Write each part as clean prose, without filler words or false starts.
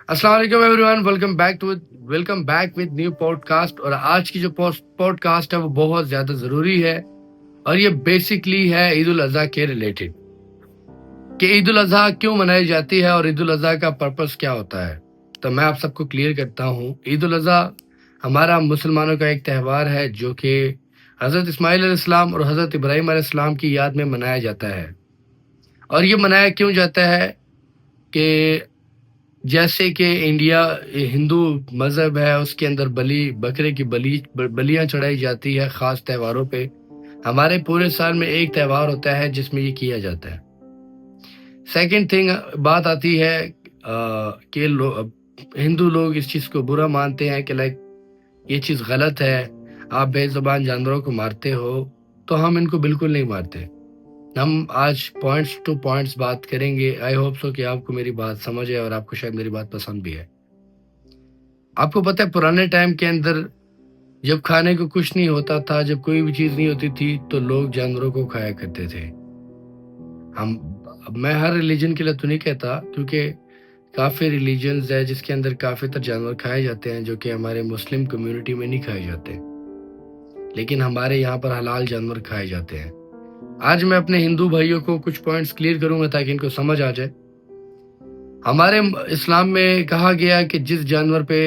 السلام علیکم everyone, welcome back with new podcast. اور آج کی جو پوڈ کاسٹ ہے وہ بہت زیادہ ضروری ہے، اور یہ بیسکلی ہے عید الاضحیٰ کے ریلیٹڈ کہ عید الاضحیٰ کیوں منائی جاتی ہے اور عید الاضحیٰ کا پرپس کیا ہوتا ہے. تو میں آپ سب کو کلیئر کرتا ہوں. عید الاضحیٰ ہمارا مسلمانوں کا ایک تہوار ہے جو کہ حضرت اسماعیل علیہ السلام اور حضرت ابراہیم علیہ السلام کی یاد میں منایا جاتا ہے. اور یہ منایا کیوں جاتا ہے کہ جیسے کہ انڈیا ہندو مذہب ہے، اس کے اندر بکرے کی بلیاں چڑھائی جاتی ہے خاص تہواروں پہ. ہمارے پورے سال میں ایک تہوار ہوتا ہے جس میں یہ کیا جاتا ہے. سیکنڈ تھنگ بات آتی ہے کہ ہندو لوگ اس چیز کو برا مانتے ہیں کہ یہ چیز غلط ہے، آپ بے زبان جانوروں کو مارتے ہو. تو ہم ان کو بالکل نہیں مارتے. ہم آج پوائنٹس ٹو پوائنٹس بات کریں گے. آئی ہوپ سو کہ آپ کو میری بات سمجھ ہے اور آپ کو شاید میری بات پسند بھی ہے. آپ کو پتہ ہے پرانے ٹائم کے اندر جب کھانے کو کچھ نہیں ہوتا تھا، جب کوئی بھی چیز نہیں ہوتی تھی، تو لوگ جانوروں کو کھایا کرتے تھے. میں ہر ریلیجن کے لیے تو نہیں کہتا، کیونکہ کافی ریلیجنز ہے جس کے اندر کافی تر جانور کھائے جاتے ہیں جو کہ ہمارے مسلم کمیونٹی میں نہیں کھائے جاتے، لیکن ہمارے یہاں پر حلال جانور کھائے جاتے ہیں. آج میں اپنے ہندو بھائیوں کو کچھ پوائنٹس کلیئر کروں گا تاکہ ان کو سمجھ آ جائے. ہمارے اسلام میں کہا گیا کہ جس جانور پہ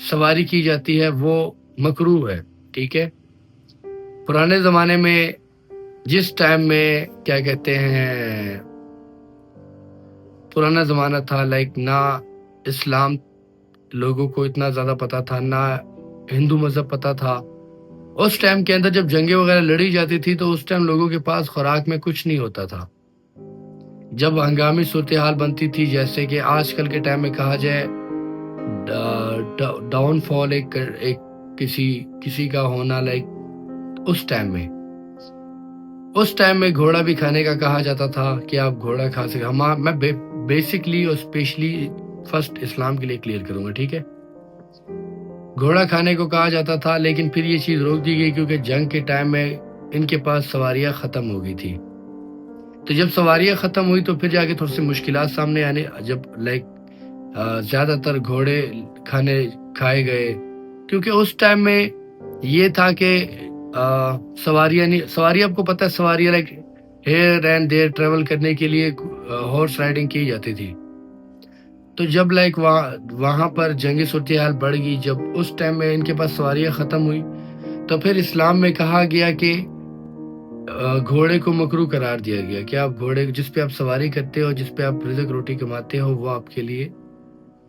سواری کی جاتی ہے وہ مکروہ ہے، ٹھیک ہے. پرانے زمانے میں جس ٹائم میں کیا کہتے ہیں پرانا زمانہ تھا، نہ اسلام لوگوں کو اتنا زیادہ پتا تھا، نہ ہندو مذہب پتا تھا. اس ٹائم کے اندر جب جنگیں وغیرہ لڑی جاتی تھی تو اس ٹائم لوگوں کے پاس خوراک میں کچھ نہیں ہوتا تھا. جب ہنگامی صورتحال بنتی تھی، جیسے کہ آج کل کے ٹائم میں کہا جائے ڈاؤن فال ایک کسی کا ہونا، اس ٹائم میں گھوڑا بھی کھانے کا کہا جاتا تھا کہ آپ گھوڑا کھا سکتے. میں بیسکلی اور اسپیشلی فرسٹ اسلام کے لیے کلیئر کروں گا، ٹھیک ہے. گھوڑا کھانے کو کہا جاتا تھا، لیکن پھر یہ چیز روک دی گئی کیونکہ جنگ کے ٹائم میں ان کے پاس سواریاں ختم ہو گئی تھی. تو جب سواریاں ختم ہوئی تو پھر جا کے تھوڑی سی مشکلات سامنے آنے، جب زیادہ تر گھوڑے کھائے گئے، کیونکہ اس ٹائم میں یہ تھا کہ سواریاں آپ کو پتہ ہے، سواریاں ہیئر اینڈ دیر ٹریول کرنے کے لیے ہارس رائڈنگ کی جاتی تھی. تو جب وہاں پر جنگی صورتحال بڑھ گئی، جب اس ٹائم میں ان کے پاس سواریاں ختم ہوئی، تو پھر اسلام میں کہا گیا کہ گھوڑے کو مکروہ قرار دیا گیا کہ آپ گھوڑے جس پہ آپ سواری کرتے ہو، جس پہ آپ رزق روٹی کماتے ہو، وہ آپ کے لیے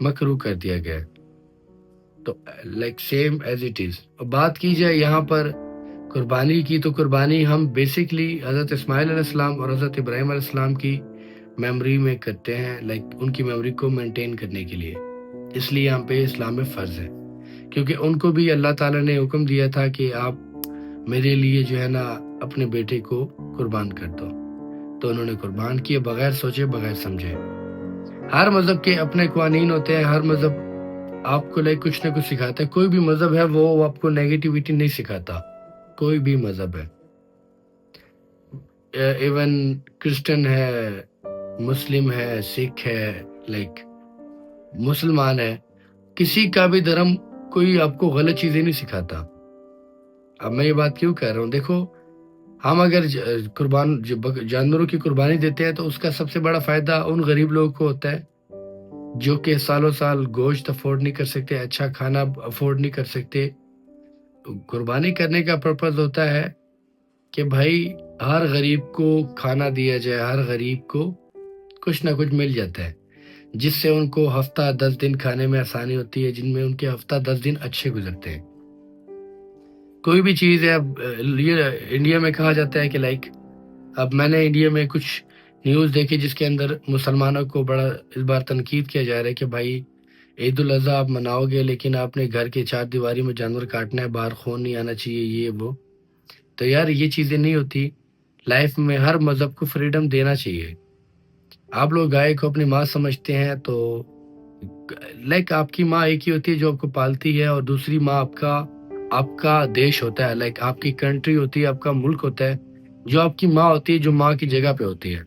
مکروہ کر دیا گیا. تو سیم ایز اٹ از. بات کی جائے یہاں پر قربانی کی، تو قربانی ہم بیسکلی حضرت اسماعیل علیہ السلام اور حضرت ابراہیم علیہ السلام کی میموری میں کرتے ہیں، ان کی میموری کو مینٹین کرنے کے لیے. اس لیے یہاں پہ اسلام میں فرض ہے، کیونکہ ان کو بھی اللہ تعالیٰ نے حکم دیا تھا کہ آپ میرے لیے جو ہے نا اپنے بیٹے کو قربان کر دو. تو انہوں نے قربان کیے بغیر سوچے بغیر سمجھے. ہر مذہب کے اپنے قوانین ہوتے ہیں، ہر مذہب آپ کو کچھ نہ کچھ سکھاتا ہے. کوئی بھی مذہب ہے وہ آپ کو نیگیٹیوٹی نہیں سکھاتا، کوئی بھی مذہب ہے. ایون کرسچن ہے، مسلم ہے، سکھ ہے، مسلمان ہے، کسی کا بھی دھرم کوئی آپ کو غلط چیزیں نہیں سکھاتا. اب میں یہ بات کیوں کہہ رہا ہوں، دیکھو ہم اگر جانوروں کی قربانی دیتے ہیں تو اس کا سب سے بڑا فائدہ ان غریب لوگوں کو ہوتا ہے جو کہ سالوں سال گوشت افورڈ نہیں کر سکتے، اچھا کھانا افورڈ نہیں کر سکتے. قربانی کرنے کا پرپز ہوتا ہے کہ بھائی ہر غریب کو کھانا دیا جائے، ہر غریب کو کچھ نہ کچھ مل جاتا ہے، جس سے ان کو ہفتہ 10 دن کھانے میں آسانی ہوتی ہے، جن میں ان کے ہفتہ 10 دن اچھے گزرتے ہیں. کوئی بھی چیز ہے، اب یہ انڈیا میں کہا جاتا ہے کہ اب میں نے انڈیا میں کچھ نیوز دیکھی جس کے اندر مسلمانوں کو بڑا اس بار تنقید کیا جا رہا ہے کہ بھائی عید الاضحیٰ آپ مناؤ گے لیکن آپ نے گھر کے 4 دیواری میں جانور کاٹنا ہے، باہر خون نہیں آنا چاہیے، یہ وہ. تو یار یہ چیزیں نہیں ہوتی. لائف میں ہر مذہب کو فریڈم دینا چاہیے. آپ لوگ گائے کو اپنی ماں سمجھتے ہیں، تو آپ کی ماں ایک ہی ہوتی ہے جو آپ کو پالتی ہے، اور دوسری ماں آپ کا دیش ہوتا ہے، آپ کی کنٹری ہوتی ہے، آپ کا ملک ہوتا ہے. جو آپ کی ماں ہوتی ہے، جو ماں کی جگہ پہ ہوتی ہے،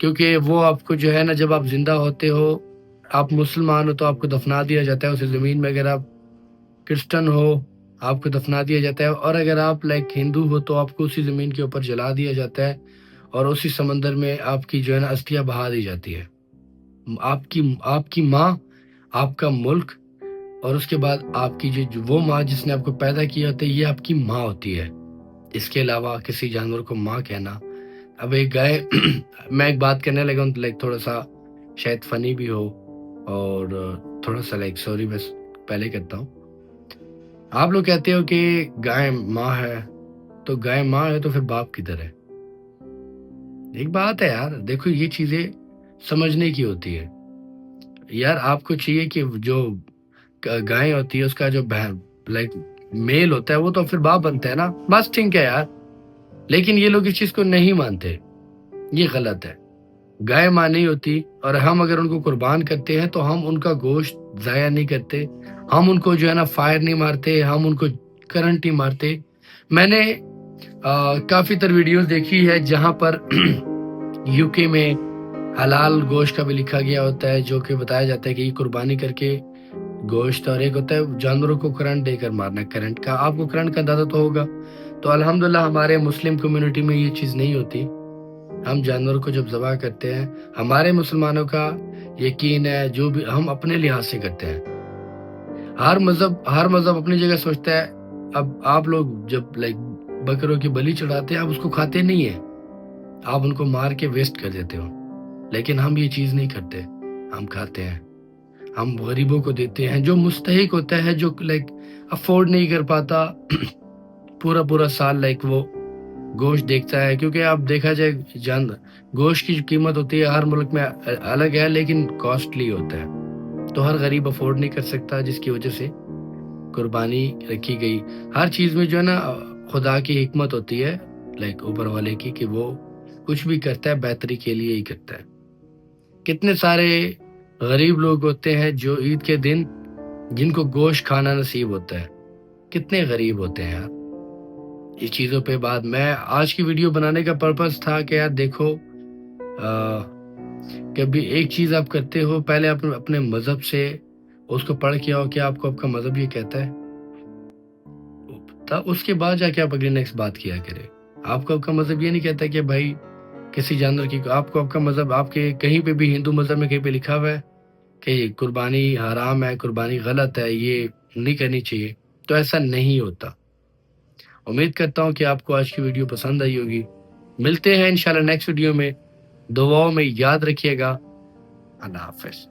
کیونکہ وہ آپ کو جو ہے نا جب آپ زندہ ہوتے ہو آپ مسلمان ہو تو آپ کو دفنا دیا جاتا ہے اسی زمین میں، اگر آپ کرسچن ہو آپ کو دفنا دیا جاتا ہے، اور اگر آپ لائک ہندو ہو تو آپ کو اسی زمین کے اوپر جلا دیا جاتا ہے، اور اسی سمندر میں آپ کی جو ہے نا استھیاں بہا دی جاتی ہے۔ آپ کی ماں، آپ کا ملک، اور اس کے بعد آپ کی وہ ماں جس نے آپ کو پیدا کیا ہوتا ہے، یہ آپ کی ماں ہوتی ہے۔ اس کے علاوہ کسی جانور کو ماں کہنا، اب ایک گائے میں ایک بات کرنے لگا ہوں لائک تھوڑا سا شاید فنی بھی ہو، اور تھوڑا سا لائک سوری بس پہلے کرتا ہوں۔ آپ لوگ کہتے ہو کہ گائے ماں ہے، تو گائے ماں ہے تو پھر باپ کدھر ہے؟ ایک بات ہے یار، دیکھو یہ چیزیں سمجھنے کی ہوتی ہے یار۔ آپ کو چاہیے کہ جو گائے ہوتی ہے اس کا جو لائک میل ہوتا ہے وہ تو پھر باپ بنتا ہے نا، بس ٹھیک ہے یار۔ لیکن یہ لوگ اس چیز کو نہیں مانتے، یہ غلط ہے۔ گائے ماں نہیں ہوتی، اور ہم اگر ان کو قربان کرتے ہیں تو ہم ان کا گوشت ضائع نہیں کرتے، ہم ان کو جو ہے نا فائر نہیں مارتے، ہم ان کو کرنٹ نہیں مارتے۔ میں نے کافی تر ویڈیوز دیکھی ہے جہاں پر یو کے میں حلال گوشت کا بھی لکھا گیا ہوتا ہے، جو کہ بتایا جاتا ہے کہ یہ قربانی کر کے گوشت، اور ایک ہوتا ہے جانوروں کو کرنٹ دے کر مارنا۔ کرنٹ کا آپ کو کرنٹ کا اندازہ تو ہوگا۔ تو الحمدللہ ہمارے مسلم کمیونٹی میں یہ چیز نہیں ہوتی۔ ہم جانور کو جب ذبح کرتے ہیں، ہمارے مسلمانوں کا یقین ہے جو بھی ہم اپنے لحاظ سے کرتے ہیں۔ ہر مذہب اپنی جگہ سوچتا ہے۔ اب آپ لوگ جب لائک بکروں کی بلی چڑھاتے ہیں، آپ اس کو کھاتے نہیں ہیں، آپ ان کو مار کے ویسٹ کر دیتے ہو، لیکن ہم یہ چیز نہیں کرتے، ہم کھاتے ہیں، ہم غریبوں کو دیتے ہیں۔ جو مستحق ہوتا ہے، جو لائک افورڈ نہیں کر پاتا پورا سال لائک وہ گوشت دیکھتا ہے، کیونکہ آپ دیکھا جائے گوشت کی جو قیمت ہوتی ہے ہر ملک میں الگ ہے، لیکن کاسٹلی ہوتا ہے، تو ہر غریب افورڈ نہیں کر سکتا، جس کی وجہ سے قربانی رکھی گئی۔ ہر چیز میں جو ہے نا خدا کی حکمت ہوتی ہے، لائک اوپر والے کی، کہ وہ کچھ بھی کرتا ہے بہتری کے لیے ہی کرتا ہے۔ کتنے سارے غریب لوگ ہوتے ہیں جو عید کے دن جن کو گوشت کھانا نصیب ہوتا ہے، کتنے غریب ہوتے ہیں یار۔ اس چیزوں پہ بات میں آج کی ویڈیو بنانے کا پرپس تھا کہ یار دیکھو، کبھی ایک چیز آپ کرتے ہو، پہلے آپ اپنے مذہب سے اس کو پڑھ کے آؤ کہ آپ کو آپ کا مذہب یہ کہتا ہے، تب اس کے بعد جا کے آپ اگلی نیکسٹ بات کیا کرے۔ آپ کو آپ کا مذہب یہ نہیں کہتا کہ بھائی کسی جانور کی، آپ کو آپ کا مذہب، آپ کے کہیں پہ بھی ہندو مذہب میں کہیں پہ لکھا ہوا ہے کہ قربانی حرام ہے، قربانی غلط ہے، یہ نہیں کرنی چاہیے، تو ایسا نہیں ہوتا۔ امید کرتا ہوں کہ آپ کو آج کی ویڈیو پسند آئی ہوگی۔ ملتے ہیں انشاءاللہ نیکسٹ ویڈیو میں، دعاؤں میں یاد رکھیے گا۔ اللہ حافظ۔